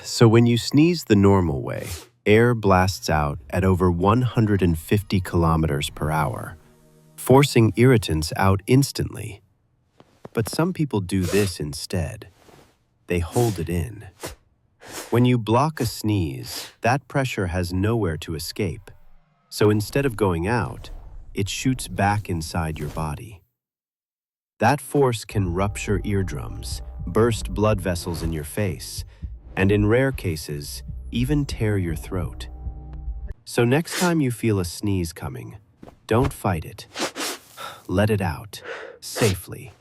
So when you sneeze the normal way, air blasts out at over 150 kilometers per hour, forcing irritants out instantly. But some people do this instead. They hold it in. When you block a sneeze, that pressure has nowhere to escape. So instead of going out, it shoots back inside your body. That force can rupture eardrums, burst blood vessels in your face, and in rare cases, even tear your throat. So next time you feel a sneeze coming, don't fight it. Let it out, safely.